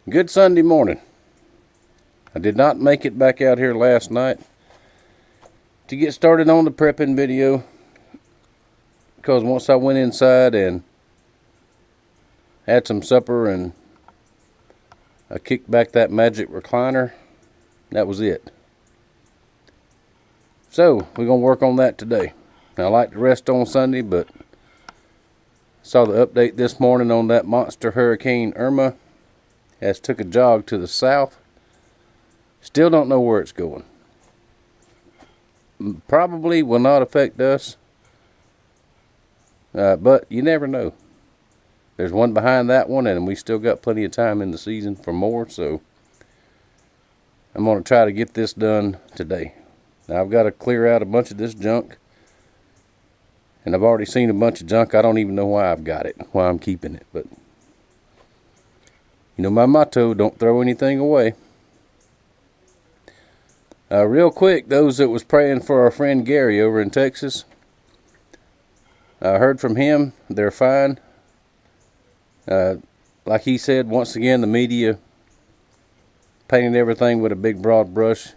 Good Sunday morning. I did not make it back out here last night to get started on the prepping video because once I went inside and had some supper and I kicked back that magic recliner, that was it. So we're going to work on that today. Now, I like to rest on Sunday, but saw the update this morning on that monster Hurricane Irma. Has took a jog to the south. Still don't know where it's going. Probably will not affect us. But you never know. There's one behind that one, and we still got plenty of time in the season for more. So I'm going to try to get this done today. Now I've got to clear out a bunch of this junk. And I've already seen a bunch of junk. I don't even know why I've got it, why I'm keeping it. But you know my motto, don't throw anything away. Real quick, those that was praying for our friend Gary over in Texas, I heard from him. They're fine. Like he said, once again, the media painted everything with a big broad brush.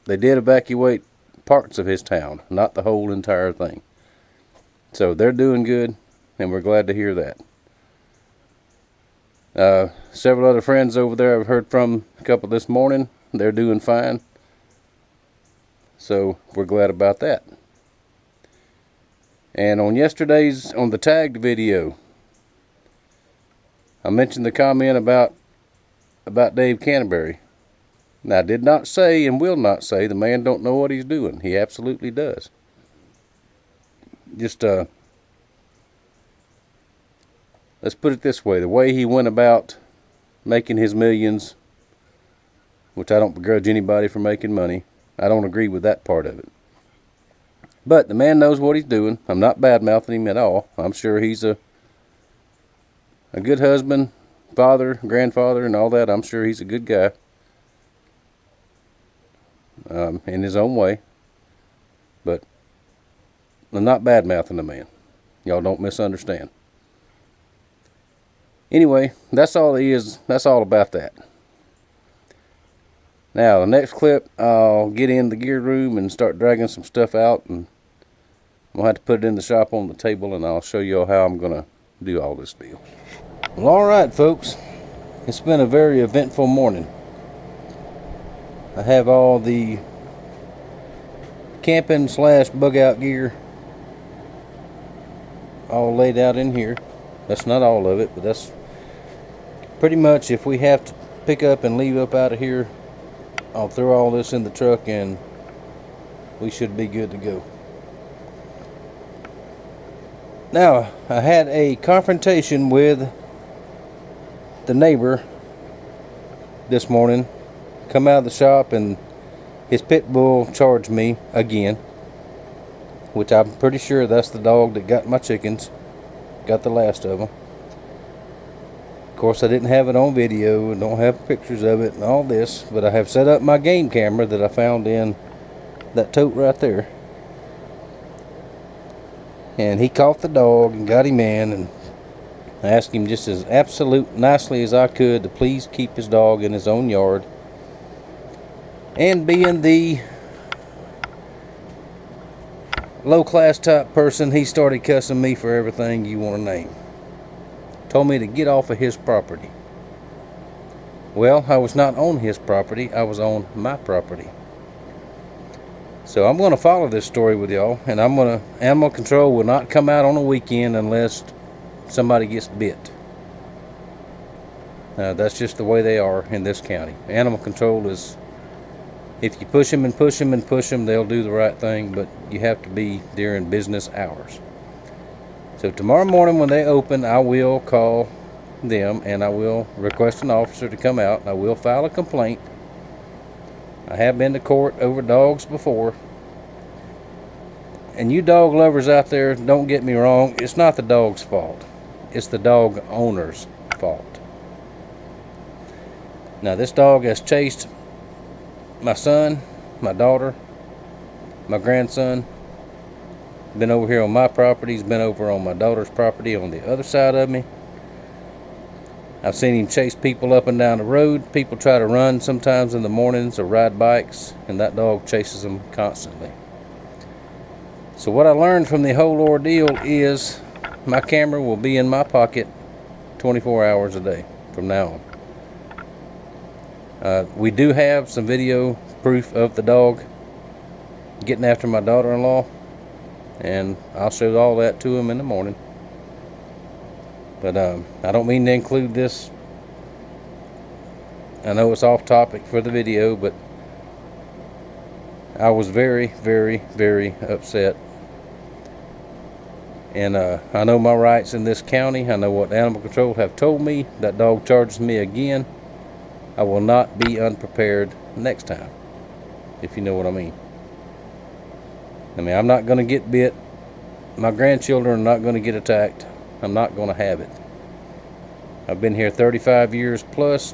They did evacuate parts of his town, not the whole entire thing. So they're doing good, and we're glad to hear that. Several other friends over there I've heard from a couple this morning. They're doing fine. So we're glad about that. And on the tagged video, I mentioned the comment about Dave Canterbury. Now, I did not say and will not say the man don't know what he's doing. He absolutely does. Just, let's put it this way. The way he went about making his millions, which I don't begrudge anybody for making money. I don't agree with that part of it. But the man knows what he's doing. I'm not bad-mouthing him at all. I'm sure he's a good husband, father, grandfather, and all that. I'm sure he's a good guy in his own way. But I'm not bad-mouthing the man. Y'all don't misunderstand. Anyway, that's all it is. That's all about that. Now, the next clip, I'll get in the gear room and start dragging some stuff out, and I'm going to have to put it in the shop on the table, and I'll show you all how I'm going to do all this deal. Well, alright, folks. It's been a very eventful morning. I have all the camping / bug out gear all laid out in here. That's not all of it, but that's pretty much, if we have to pick up and leave up out of here, I'll throw all this in the truck and we should be good to go. Now, I had a confrontation with the neighbor this morning. Come out of the shop and his pit bull charged me again, which I'm pretty sure that's the dog that got my chickens, got the last of them. Of course, I didn't have it on video and don't have pictures of it and all this, but I have set up my game camera that I found in that tote right there. And he caught the dog and got him in, and I asked him just as absolute nicely as I could to please keep his dog in his own yard. And being the low-class type person, he started cussing me for everything you want to name. Told me to get off of his property. Well, I was not on his property. I was on my property. So I'm going to follow this story with y'all, and animal control will not come out on a weekend unless somebody gets bit. That's just the way they are in this county. Animal control is, if you push them and push them and push them, they'll do the right thing, but you have to be during business hours. So tomorrow morning when they open, I will call them and I will request an officer to come out. I will file a complaint. I have been to court over dogs before. And you dog lovers out there, don't get me wrong, it's not the dog's fault. It's the dog owner's fault. Now, this dog has chased my son, my daughter, my grandson. Been over here on my property. He's been over on my daughter's property on the other side of me. I've seen him chase people up and down the road. People try to run sometimes in the mornings or ride bikes, and that dog chases them constantly. So what I learned from the whole ordeal is my camera will be in my pocket 24 hours a day from now on. We do have some video proof of the dog getting after my daughter-in-law, and I'll show all that to him in the morning. But I don't mean to include this. I know it's off topic for the video, but I was very, very, very upset. And I know my rights in this county. I know what animal control have told me. That dog charges me again. I will not be unprepared next time, if you know what I mean. I'm not going to get bit. My grandchildren are not going to get attacked. I'm not going to have it. I've been here 35 years plus,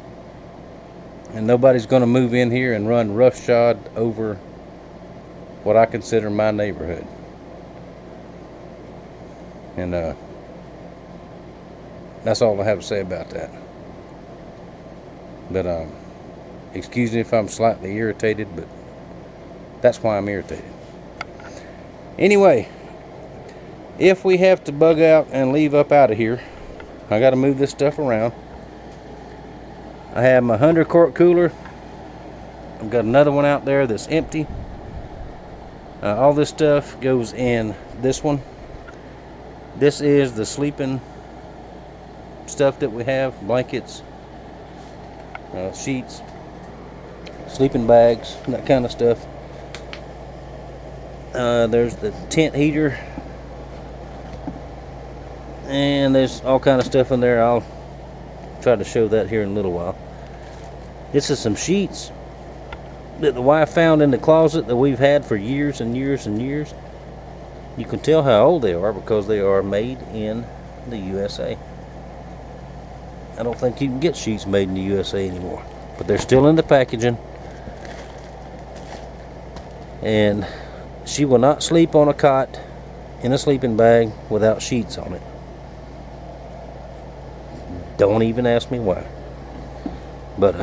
and nobody's going to move in here and run roughshod over what I consider my neighborhood. And that's all I have to say about that. But excuse me if I'm slightly irritated, but that's why I'm irritated. Anyway, if we have to bug out and leave up out of here, I got to move this stuff around. I have my 100-quart cooler. I've got another one out there that's empty. All this stuff goes in this one. This is the sleeping stuff that we have: blankets, sheets, sleeping bags, that kind of stuff. There's the tent heater, and there's all kind of stuff in there. I'll try to show that here in a little while. This is some sheets that the wife found in the closet that we've had for years and years and years. You can tell how old they are because they are made in the USA. I don't think you can get sheets made in the USA anymore, but they're still in the packaging. And she will not sleep on a cot in a sleeping bag without sheets on it. Don't even ask me why. But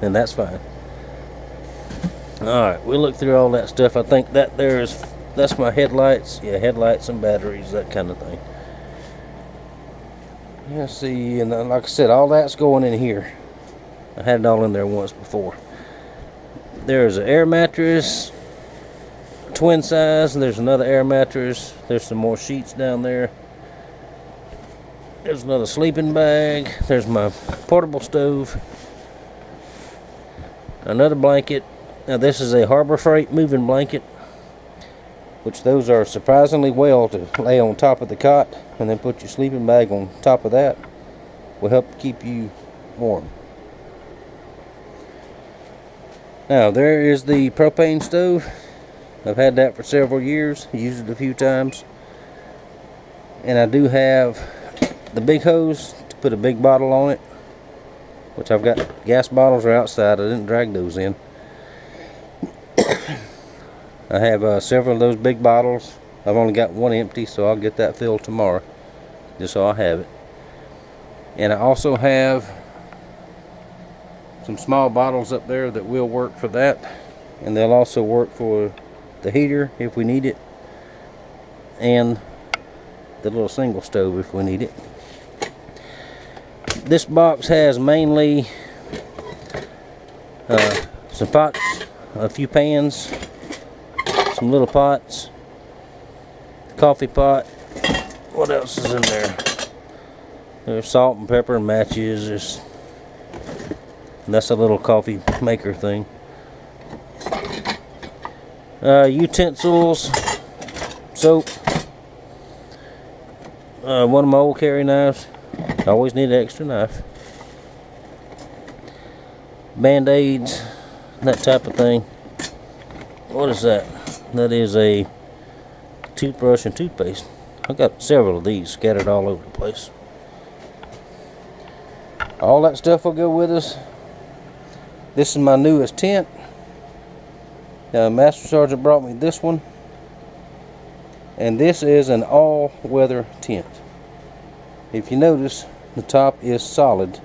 and that's fine. Alright, we'll look through all that stuff. I think that's my headlights. Yeah, headlights and batteries, that kind of thing. Let's see, and like I said, all that's going in here. I had it all in there once before. There's an air mattress, twin size, and there's another air mattress. There's some more sheets down there. There's another sleeping bag. There's my portable stove. Another blanket. Now this is a Harbor Freight moving blanket, which those are surprisingly well to lay on top of the cot, and then put your sleeping bag on top of that. Will help keep you warm. Now there is the propane stove. I've had that for several years, used it a few times. And I do have the big hose to put a big bottle on it, which I've got gas bottles are outside. I didn't drag those in. I have several of those big bottles. I've only got one empty, so I'll get that filled tomorrow, just so I have it. And I also have some small bottles up there that will work for that, and they'll also work for the heater if we need it, and the little single stove if we need it. This box has mainly some pots, a few pans, some little pots, coffee pot. What else is in there? There's salt and pepper and matches. And that's a little coffee maker thing. Utensils, soap, one of my old carry knives. I always need an extra knife. Band-aids, that type of thing. What is that? That is a toothbrush and toothpaste. I've got several of these scattered all over the place. All that stuff will go with us. This is my newest tent. Master Sergeant brought me this one. And this is an all-weather tent. If you notice, the top is solid.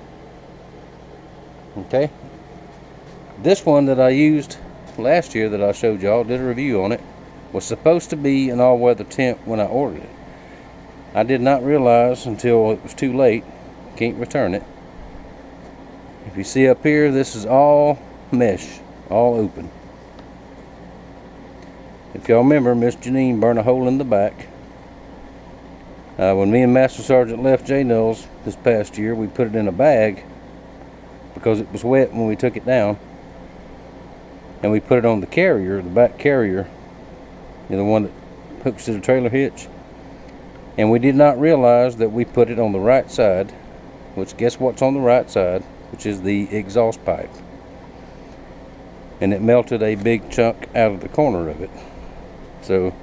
Okay, this one that I used last year that I showed y'all, did a review on it, was supposed to be an all-weather tent when I ordered it. I did not realize until it was too late. Can't return it. If you see up here, this is all mesh, all open. If y'all remember, Miss Janine burned a hole in the back. When me and Master Sergeant left J Nils this past year, we put it in a bag because it was wet when we took it down, and we put it on the carrier, the back carrier, the one that hooks to the trailer hitch. And we did not realize that we put it on the right side, which guess what's on the right side, which is the exhaust pipe. And it melted a big chunk out of the corner of it. So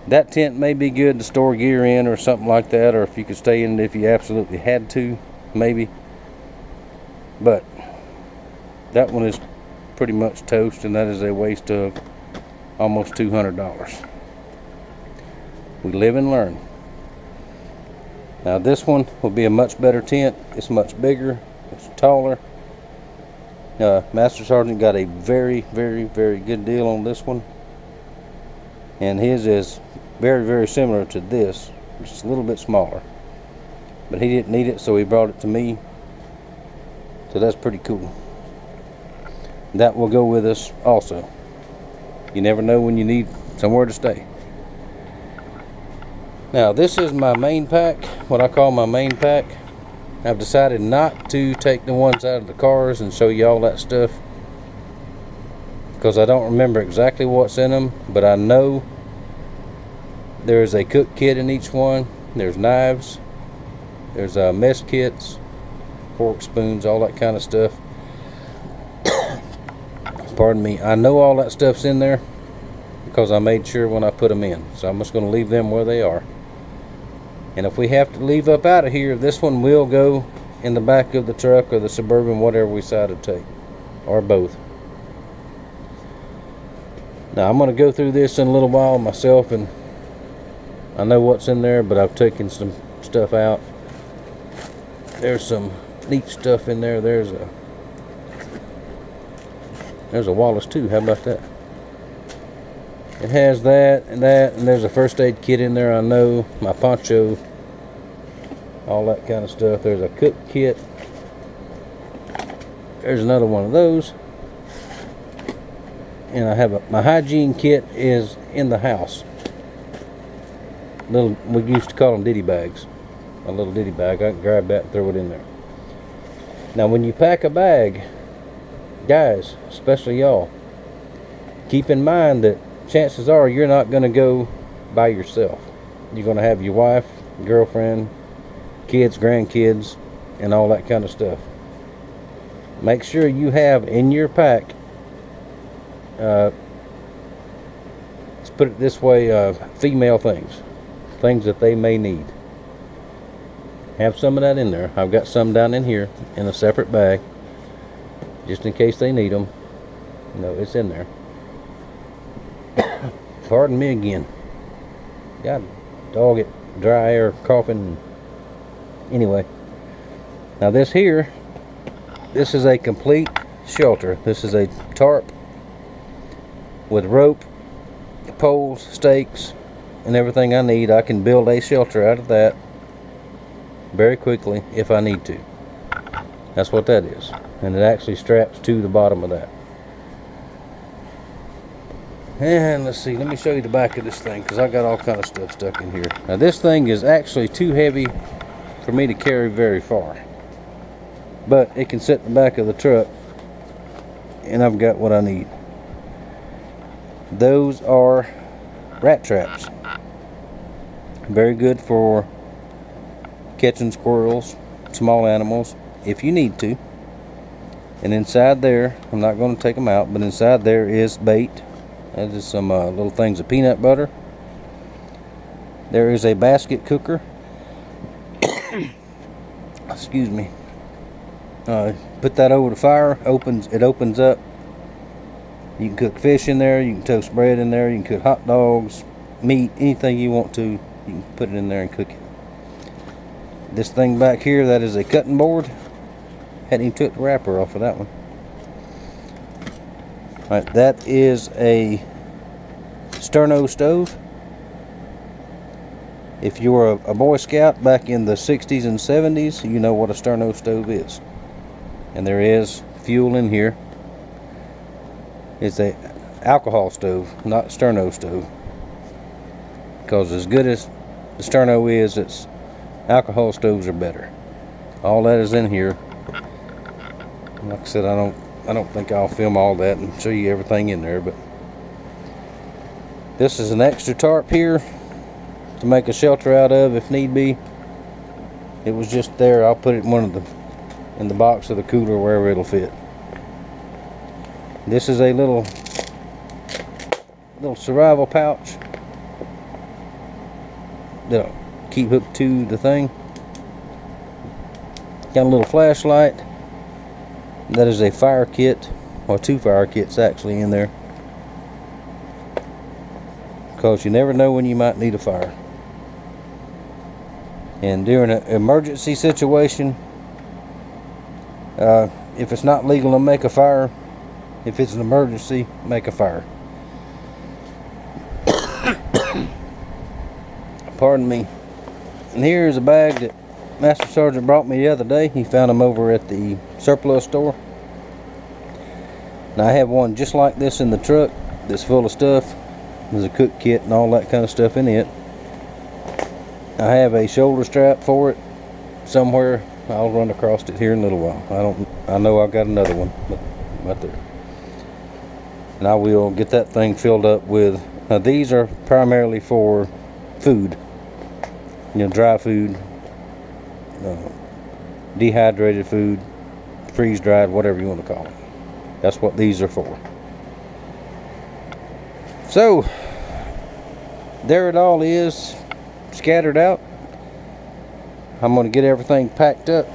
that tent may be good to store gear in or something like that, or if you could stay in it if you absolutely had to, maybe. But that one is pretty much toast, and that is a waste of almost $200. We live and learn. Now this one will be a much better tent. It's much bigger, it's taller. Master Sergeant got a very, very, very good deal on this one, and his is very, very similar to this, just a little bit smaller. But he didn't need it, so he brought it to me. So that's pretty cool. That will go with us also. You never know when you need somewhere to stay. Now this is my main pack, what I call my main pack. I've decided not to take the ones out of the cars and show you all that stuff, because I don't remember exactly what's in them, but I know there's a cook kit in each one. There's knives, there's mess kits, forks, spoons, all that kind of stuff. Pardon me. I know all that stuff's in there because I made sure when I put them in. So I'm just going to leave them where they are. And if we have to leave up out of here, this one will go in the back of the truck or the Suburban, whatever we decide to take, or both. Now I'm going to go through this in a little while myself, and I know what's in there, but I've taken some stuff out. There's some neat stuff in there. There's a Wallace too. How about that? It has that, and there's a first aid kit in there. I know, my poncho, all that kind of stuff. There's a cook kit. There's another one of those. And I have my hygiene kit is in the house. We used to call them ditty bags. A little ditty bag. I can grab that and throw it in there. Now when you pack a bag, guys, especially y'all, keep in mind that chances are you're not going to go by yourself. You're going to have your wife, girlfriend, kids, grandkids, and all that kind of stuff. Make sure you have in your pack, let's put it this way, female things that they may need. Have some of that in there. I've got some down in here in a separate bag, just in case they need them. No, it's in there. Pardon me again. Got a dog at dry air coughing. Anyway, now this here, this is a complete shelter. This is a tarp with rope, poles, stakes, and everything I need. I can build a shelter out of that very quickly if I need to. That's what that is. And it actually straps to the bottom of that. And let's see, let me show you the back of this thing, because I got all kind of stuff stuck in here. Now this thing is actually too heavy for me to carry very far, but it can sit in the back of the truck, and I've got what I need. Those are rat traps. Very good for catching squirrels, small animals, if you need to. And inside there, I'm not going to take them out, but inside there is bait. That is some little things of peanut butter. There is a basket cooker. Excuse me. Put that over the fire. It opens up. You can cook fish in there. You can toast bread in there. You can cook hot dogs, meat, anything you want to. You can put it in there and cook it. This thing back here, that is a cutting board. Hadn't even took the wrapper off of that one. Alright, that is a sterno stove. If you were a Boy Scout back in the 60s and 70s, you know what a sterno stove is. And there is fuel in here. It's a alcohol stove, not sterno stove. Because as good as the sterno is, its alcohol stoves are better. All that is in here. Like I said, I don't think I'll film all that and show you everything in there, but this is an extra tarp here to make a shelter out of if need be. It was just there. I'll put it in the box of the cooler, wherever it'll fit. This is a little survival pouch that'll keep hooked to the thing. Got a little flashlight. That is a fire kit, or 2 fire kits actually in there, because you never know when you might need a fire. And during an emergency situation, if it's not legal to make a fire, if it's an emergency, make a fire. Pardon me. And here's a bag that Master Sergeant brought me the other day. He found them over at the surplus store. Now I have one just like this in the truck that's full of stuff. There's a cook kit and all that kind of stuff in it. I have a shoulder strap for it somewhere. I'll run across it here in a little while. I know I've got another one, but right there. And I will get that thing filled up with. Now these are primarily for food. You know, dry food, dehydrated food, freeze dried, whatever you want to call it. That's what these are for. So there it all is, scattered out. I'm going to get everything packed up,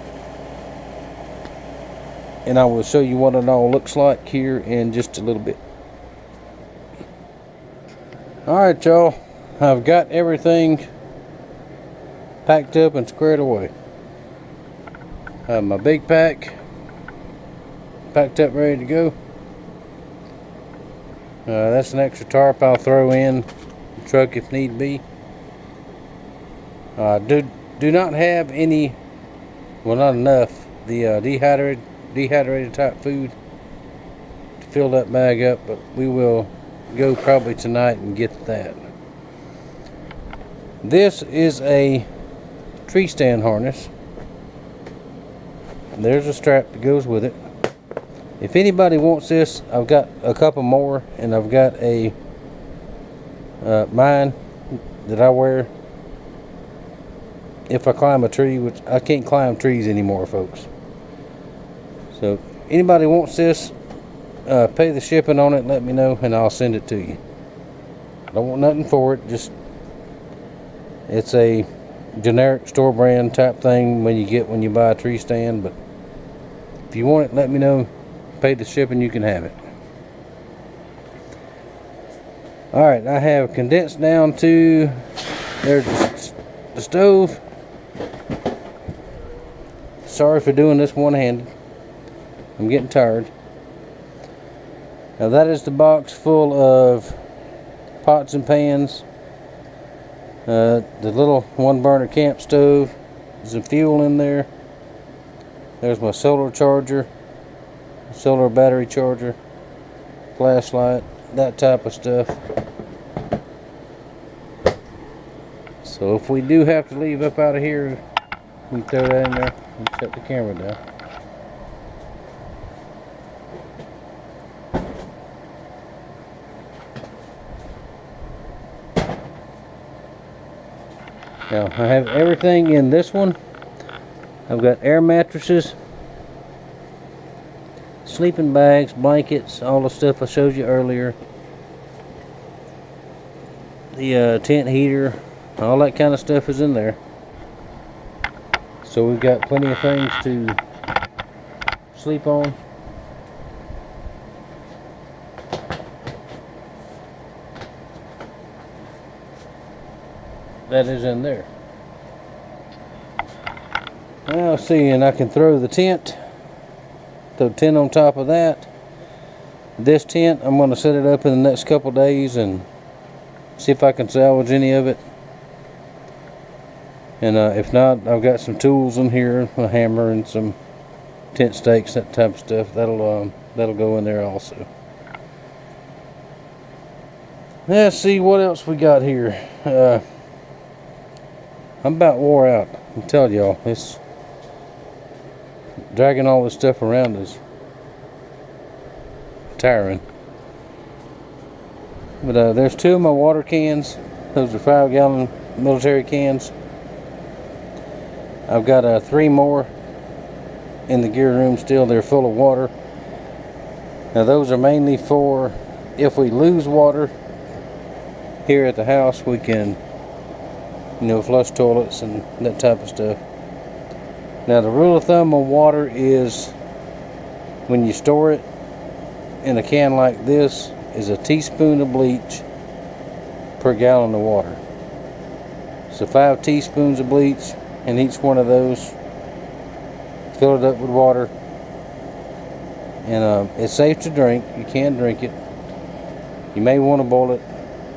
and I will show you what it all looks like here in just a little bit. Alright y'all, I've got everything packed up and squared away. I have my big pack packed up, ready to go. That's an extra tarp I'll throw in the truck if need be. Do not have any, well, not enough, the dehydrated type food to fill that bag up, but we will go probably tonight and get that. This is a tree stand harness. There's a strap that goes with it. If anybody wants this, I've got a couple more, and I've got a mine that I wear if I climb a tree, which I can't climb trees anymore, folks. So anybody wants this, pay the shipping on it, let me know, and I'll send it to you. I don't want nothing for it, just it's a generic store brand type thing when you buy a tree stand, but if you want it, let me know, pay the shipping, you can have it. Alright, I have condensed down to, there's the stove. Sorry for doing this one-handed, I'm getting tired. Now that is the box full of pots and pans. The little 1-burner camp stove. There's some fuel in there. There's my solar charger, solar battery charger, flashlight, that type of stuff. So if we do have to leave up out of here, we can throw that in there and shut the camera down. Now I have everything in this one. I've got air mattresses, sleeping bags, blankets, all the stuff I showed you earlier. The tent heater, all that kind of stuff is in there. So we've got plenty of things to sleep on. That is in there. Now see, and I can throw the tent on top of that. This tent, I'm going to set it up in the next couple days and see if I can salvage any of it. And if not, I've got some tools in here, a hammer and some tent stakes, that type of stuff. That'll go in there also. Let's see what else we got here. I'm about wore out. I'm telling y'all, it's dragging all this stuff around is tiring. But there's 2 of my water cans. Those are 5-gallon military cans. I've got 3 more in the gear room still. They're full of water. Now those are mainly for if we lose water here at the house, we can, you know, flush toilets and that type of stuff. Now the rule of thumb on water is when you store it in a can like this is a teaspoon of bleach per gallon of water. So 5 teaspoons of bleach in each one of those. Fill it up with water, and it's safe to drink. You can drink it. You may want to boil it.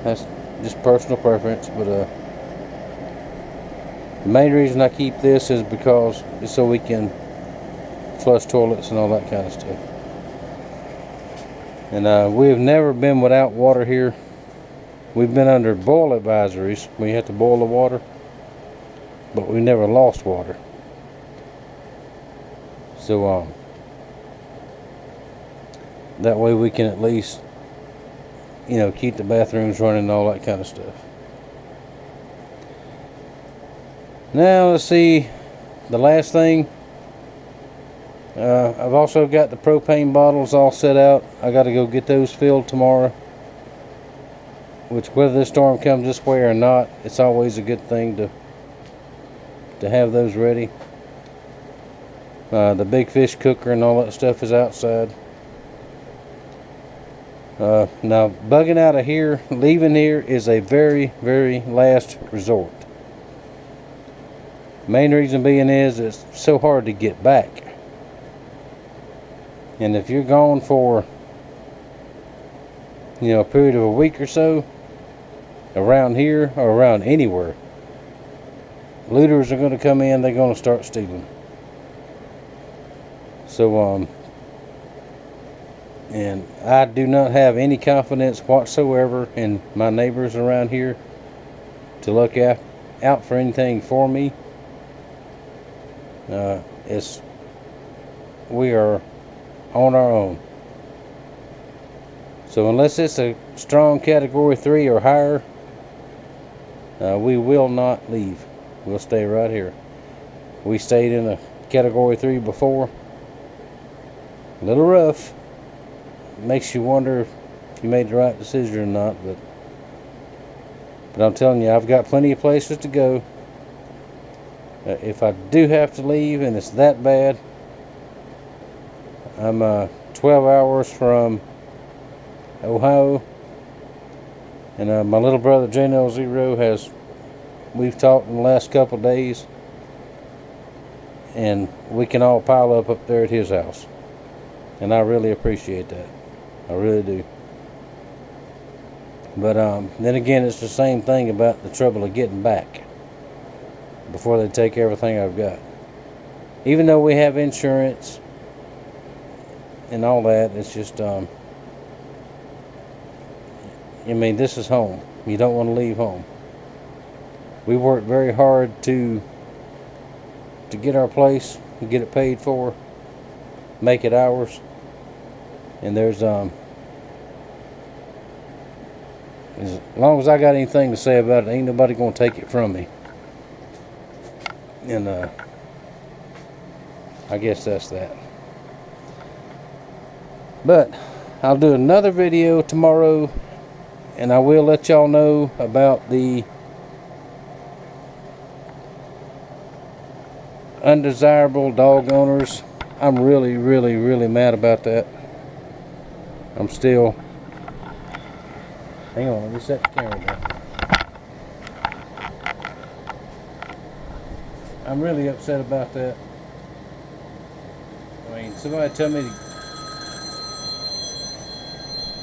That's just personal preference, but the main reason I keep this is because it's so we can flush toilets and all that kind of stuff. And we have never been without water here. We've been under boil advisories. We have to boil the water, but we never lost water. So that way we can at least, you know, keep the bathrooms running and all that kind of stuff. Now let's see, the last thing, I've also got the propane bottles all set out. I got to go get those filled tomorrow, which whether this storm comes this way or not, it's always a good thing to have those ready. The big fish cooker and all that stuff is outside. Now bugging out of here, leaving here is a very, very last resort. Main reason being is it's so hard to get back. And if you're gone for, you know, a period of a week or so around here or around anywhere, looters are going to come in, they're going to start stealing. So and I do not have any confidence whatsoever in my neighbors around here to look out for anything for me. We are on our own. So unless it's a strong category 3 or higher, we will not leave. We'll stay right here. We stayed in a category 3 before. A little rough. Makes you wonder if you made the right decision or not, but I'm telling you, I've got plenty of places to go. If I do have to leave and it's that bad, I'm 12 hours from Ohio, and my little brother JNL0 we've talked in the last couple of days, and we can all pile up there at his house, and I really appreciate that. I really do. But then again, it's the same thing about the trouble of getting back before they take everything I've got. Even though we have insurance and all that, it's just I mean, this is home. You don't want to leave home. We worked very hard to get our place, get it paid for, make it ours. And there's as long as I got anything to say about it, ain't nobody gonna take it from me. And I guess that's that. But I'll do another video tomorrow, and I will let y'all know about the undesirable dog owners. I'm really, really, really mad about that. I'm still, hang on, let me set the camera down. I'm really upset about that. I mean, somebody tell me to...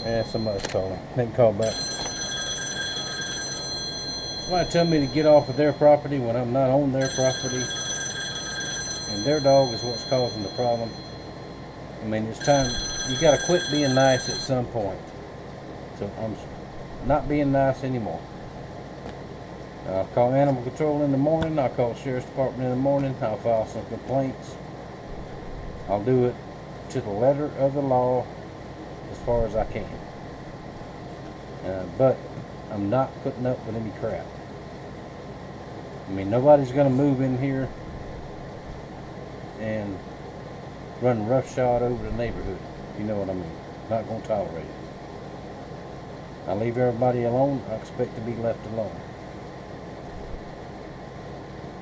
Yeah, somebody's calling. They can call back. Somebody tell me to get off of their property when I'm not on their property. And their dog is what's causing the problem. I mean, it's time. You gotta quit being nice at some point. So I'm not being nice anymore. I'll call animal control in the morning. I'll call the sheriff's department in the morning. I'll file some complaints. I'll do it to the letter of the law as far as I can. But I'm not putting up with any crap. I mean, nobody's going to move in here and run roughshod over the neighborhood, if you know what I mean. Not going to tolerate it. I leave everybody alone. I expect to be left alone.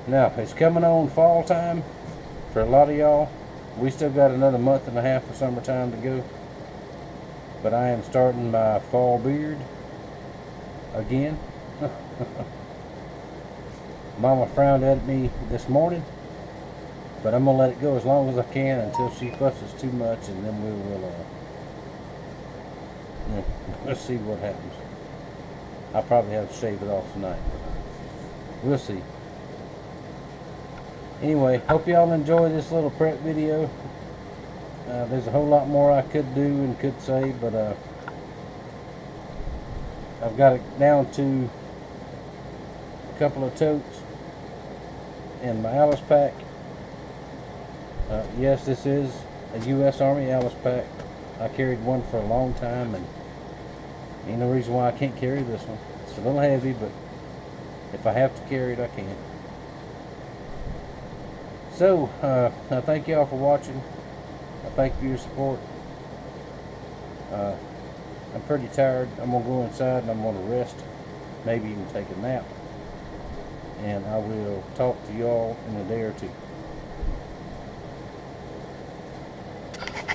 Now, it's coming on fall time for a lot of y'all. We still got another month and a half of summertime to go. But I am starting my fall beard again. Mama frowned at me this morning, but I'm going to let it go as long as I can until she fusses too much, and then we will let's see what happens. I'll probably have to shave it off tonight. We'll see. Anyway, hope y'all enjoy this little prep video. There's a whole lot more I could do and could say, but I've got it down to a couple of totes and my Alice pack. Yes, this is a U.S. Army Alice pack. I carried one for a long time, and ain't no reason why I can't carry this one. It's a little heavy, but if I have to carry it, I can. So, I thank y'all for watching. I thank you for your support. I'm pretty tired. I'm going to go inside and I'm going to rest. Maybe even take a nap. And I will talk to y'all in a day or two.